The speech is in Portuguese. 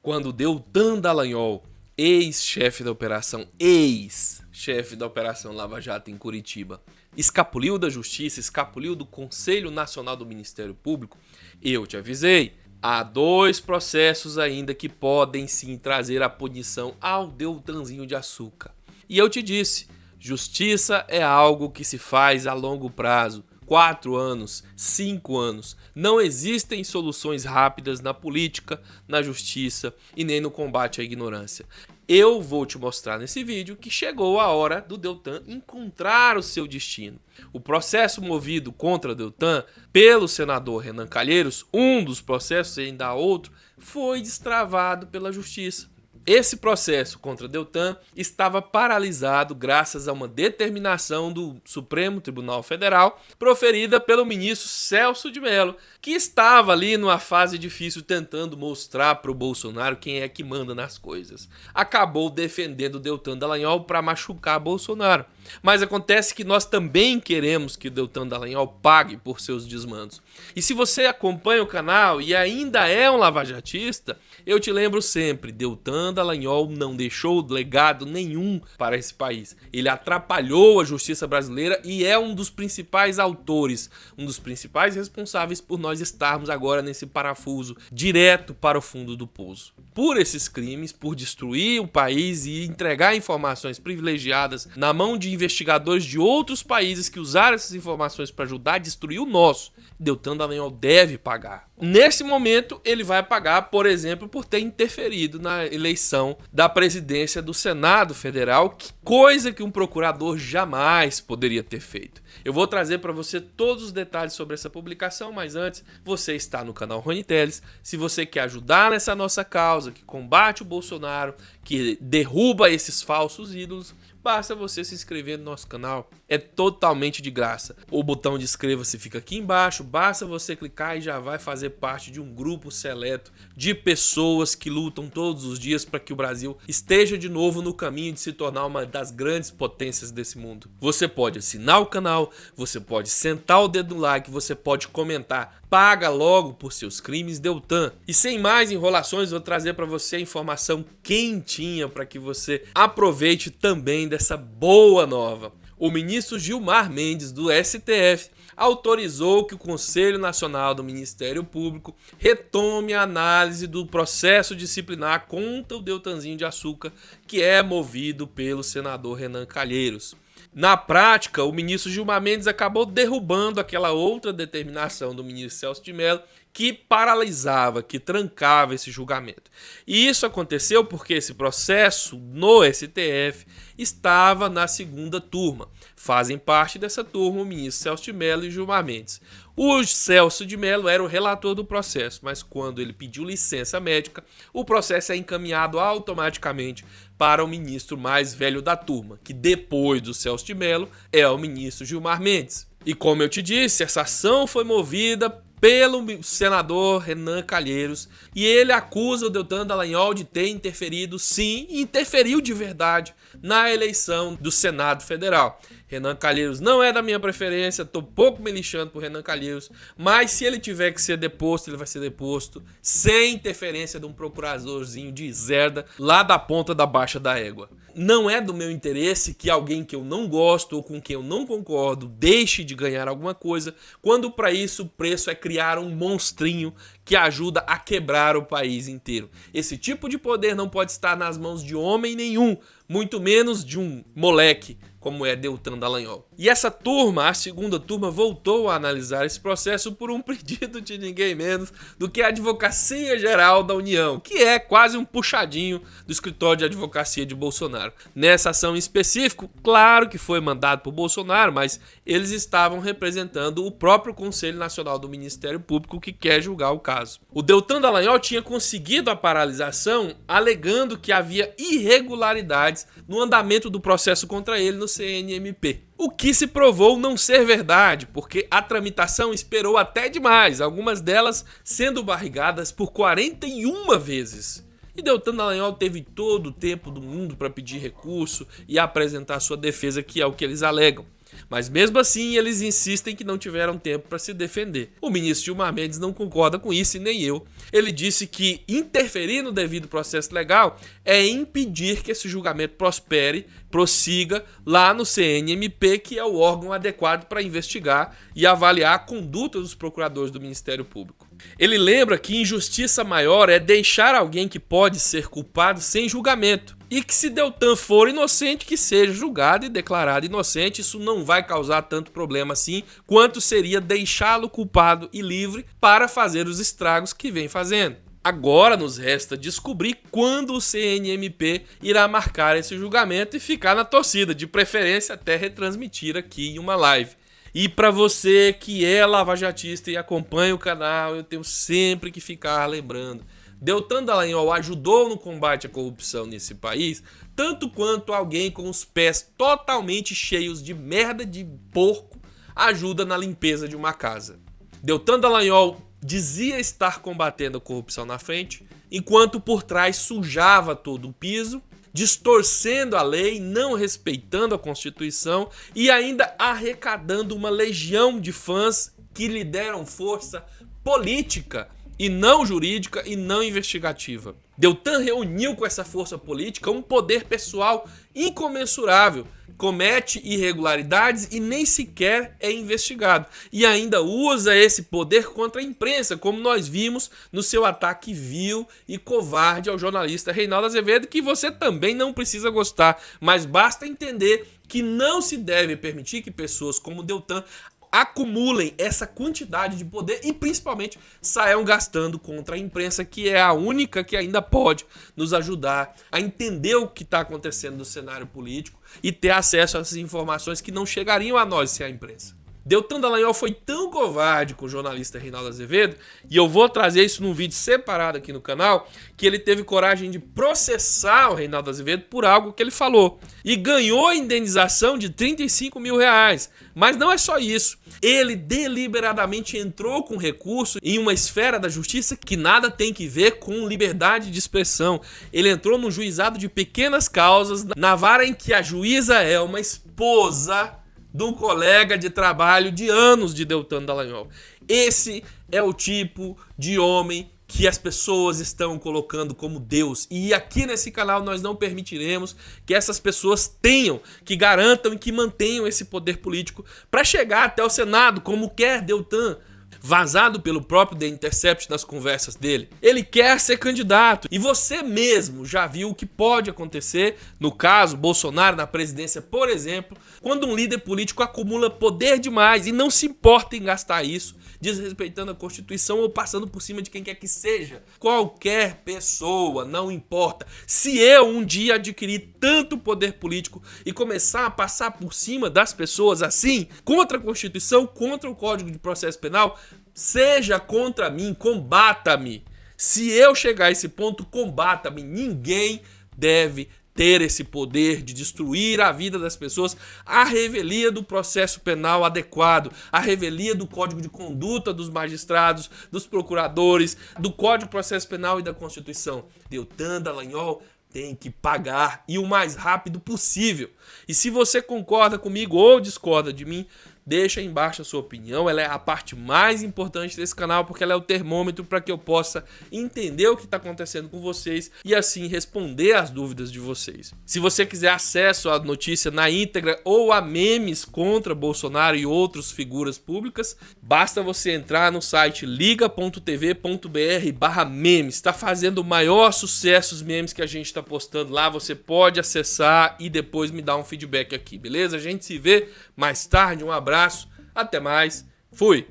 quando Deltan Dallagnol, ex-chefe da Operação Lava Jato em Curitiba, escapuliu da Justiça, escapuliu do Conselho Nacional do Ministério Público, eu te avisei. Há 2 processos ainda que podem sim trazer a punição ao Deltanzinho de açúcar. E eu te disse, justiça é algo que se faz a longo prazo. 4 anos, 5 anos. Não existem soluções rápidas na política, na justiça e nem no combate à ignorância. Eu vou te mostrar nesse vídeo que chegou a hora do Deltan encontrar o seu destino. O processo movido contra Deltan pelo senador Renan Calheiros, um dos processos, e ainda há outro, foi destravado pela justiça. Esse processo contra Deltan estava paralisado graças a uma determinação do Supremo Tribunal Federal proferida pelo ministro Celso de Mello, que estava ali numa fase difícil tentando mostrar para o Bolsonaro quem é que manda nas coisas. Acabou defendendo Deltan Dallagnol para machucar Bolsonaro. Mas acontece que nós também queremos que Deltan Dallagnol pague por seus desmandos. E se você acompanha o canal e ainda é um lavajatista, eu te lembro sempre, Deltan Dallagnol não deixou legado nenhum para esse país. Ele atrapalhou a justiça brasileira e é um dos principais autores, um dos principais responsáveis por nós estarmos agora nesse parafuso direto para o fundo do poço. Por esses crimes, por destruir o país e entregar informações privilegiadas na mão de investigadores de outros países que usaram essas informações para ajudar a destruir o nosso, Deltan Dallagnol deve pagar. Nesse momento, ele vai pagar, por exemplo, por ter interferido na eleição da presidência do Senado Federal, coisa que um procurador jamais poderia ter feito. Eu vou trazer para você todos os detalhes sobre essa publicação, mas antes, você está no canal Rony Telles. Se você quer ajudar nessa nossa causa, que combate o Bolsonaro, que derruba esses falsos ídolos, basta você se inscrever no nosso canal. É totalmente de graça. O botão de inscreva-se fica aqui embaixo, basta você clicar e já vai fazer parte de um grupo seleto de pessoas que lutam todos os dias para que o Brasil esteja de novo no caminho de se tornar uma das grandes potências desse mundo. Você pode assinar o canal, você pode sentar o dedo no like, você pode comentar. Paga logo por seus crimes, Deltan. E sem mais enrolações, vou trazer para você a informação quentinha para que você aproveite também dessa boa nova. O ministro Gilmar Mendes, do STF, autorizou que o Conselho Nacional do Ministério Público retome a análise do processo disciplinar contra o Deltanzinho de açúcar, que é movido pelo senador Renan Calheiros. Na prática, o ministro Gilmar Mendes acabou derrubando aquela outra determinação do ministro Celso de Mello que paralisava, que trancava esse julgamento. E isso aconteceu porque esse processo no STF estava na segunda turma. Fazem parte dessa turma o ministro Celso de Mello e Gilmar Mendes. O Celso de Mello era o relator do processo, mas quando ele pediu licença médica, o processo é encaminhado automaticamente para o ministro mais velho da turma, que depois do Celso de Mello é o ministro Gilmar Mendes. E como eu te disse, essa ação foi movida pelo senador Renan Calheiros e ele acusa o Deltan Dallagnol de ter interferido, sim, e interferiu de verdade na eleição do Senado Federal. Renan Calheiros não é da minha preferência, tô pouco me lixando por Renan Calheiros, mas se ele tiver que ser deposto, ele vai ser deposto sem interferência de um procuradorzinho de zerda lá da ponta da baixa da égua. Não é do meu interesse que alguém que eu não gosto ou com quem eu não concordo deixe de ganhar alguma coisa, quando para isso o preço é criar um monstrinho que ajuda a quebrar o país inteiro. Esse tipo de poder não pode estar nas mãos de homem nenhum, muito menos de um moleque como é Deltan Dallagnol. E essa turma, a segunda turma, voltou a analisar esse processo por um pedido de ninguém menos do que a Advocacia Geral da União, que é quase um puxadinho do escritório de advocacia de Bolsonaro. Nessa ação em específico, claro que foi mandado por Bolsonaro, mas eles estavam representando o próprio Conselho Nacional do Ministério Público que quer julgar o caso. O Deltan Dallagnol tinha conseguido a paralisação alegando que havia irregularidades no andamento do processo contra ele no CNMP. O que se provou não ser verdade, porque a tramitação esperou até demais, algumas delas sendo barrigadas por 41 vezes. E Deltan Dallagnol teve todo o tempo do mundo para pedir recurso e apresentar sua defesa, que é o que eles alegam. Mas mesmo assim, eles insistem que não tiveram tempo para se defender. O ministro Gilmar Mendes não concorda com isso e nem eu. Ele disse que interferir no devido processo legal é impedir que esse julgamento prossiga lá no CNMP, que é o órgão adequado para investigar e avaliar a conduta dos procuradores do Ministério Público. Ele lembra que injustiça maior é deixar alguém que pode ser culpado sem julgamento. E que se Deltan for inocente, que seja julgado e declarado inocente. Isso não vai causar tanto problema assim, quanto seria deixá-lo culpado e livre para fazer os estragos que vem fazendo. Agora nos resta descobrir quando o CNMP irá marcar esse julgamento e ficar na torcida, de preferência até retransmitir aqui em uma live. E para você que é lavajatista e acompanha o canal, eu tenho sempre que ficar lembrando. Deltan Dallagnol ajudou no combate à corrupção nesse país, tanto quanto alguém com os pés totalmente cheios de merda de porco ajuda na limpeza de uma casa. Deltan Dallagnol dizia estar combatendo a corrupção na frente, enquanto por trás sujava todo o piso, distorcendo a lei, não respeitando a Constituição e ainda arrecadando uma legião de fãs que lhe deram força política e não jurídica e não investigativa. Deltan reuniu com essa força política um poder pessoal incomensurável, comete irregularidades e nem sequer é investigado. E ainda usa esse poder contra a imprensa, como nós vimos no seu ataque vil e covarde ao jornalista Reinaldo Azevedo, que você também não precisa gostar, mas basta entender que não se deve permitir que pessoas como Deltan acumulem essa quantidade de poder e principalmente saiam gastando contra a imprensa, que é a única que ainda pode nos ajudar a entender o que está acontecendo no cenário político e ter acesso a essas informações que não chegariam a nós sem a imprensa. Deltan Dallagnol foi tão covarde com o jornalista Reinaldo Azevedo, e eu vou trazer isso num vídeo separado aqui no canal, que ele teve coragem de processar o Reinaldo Azevedo por algo que ele falou. E ganhou a indenização de 35 mil reais. Mas não é só isso. Ele deliberadamente entrou com recurso em uma esfera da justiça que nada tem que ver com liberdade de expressão. Ele entrou no juizado de pequenas causas, na vara em que a juíza é uma esposa de um colega de trabalho de anos de Deltan Dallagnol. Esse é o tipo de homem que as pessoas estão colocando como Deus. E aqui nesse canal nós não permitiremos que essas pessoas tenham, que garantam e que mantenham esse poder político para chegar até o Senado, como quer Deltan, vazado pelo próprio The Intercept nas conversas dele. Ele quer ser candidato. E você mesmo já viu o que pode acontecer, no caso Bolsonaro na presidência, por exemplo, quando um líder político acumula poder demais e não se importa em gastar isso, desrespeitando a Constituição ou passando por cima de quem quer que seja. Qualquer pessoa, não importa. Se eu um dia adquirir tanto poder político e começar a passar por cima das pessoas assim, contra a Constituição, contra o Código de Processo Penal, seja contra mim, combata-me. Se eu chegar a esse ponto, combata-me. Ninguém deve ter esse poder de destruir a vida das pessoas à revelia do processo penal adequado, à revelia do Código de Conduta dos magistrados, dos procuradores, do Código de Processo Penal e da Constituição. Deltan Dallagnol tem que pagar, e o mais rápido possível. E se você concorda comigo ou discorda de mim, deixa aí embaixo a sua opinião. Ela é a parte mais importante desse canal, porque ela é o termômetro para que eu possa entender o que está acontecendo com vocês e assim responder às dúvidas de vocês. Se você quiser acesso à notícia na íntegra ou a memes contra Bolsonaro e outras figuras públicas, basta você entrar no site liga.tv.br/memes. Está fazendo o maior sucesso os memes que a gente está postando lá. Você pode acessar e depois me dar um feedback aqui, beleza? A gente se vê mais tarde. Um abraço, até mais, fui!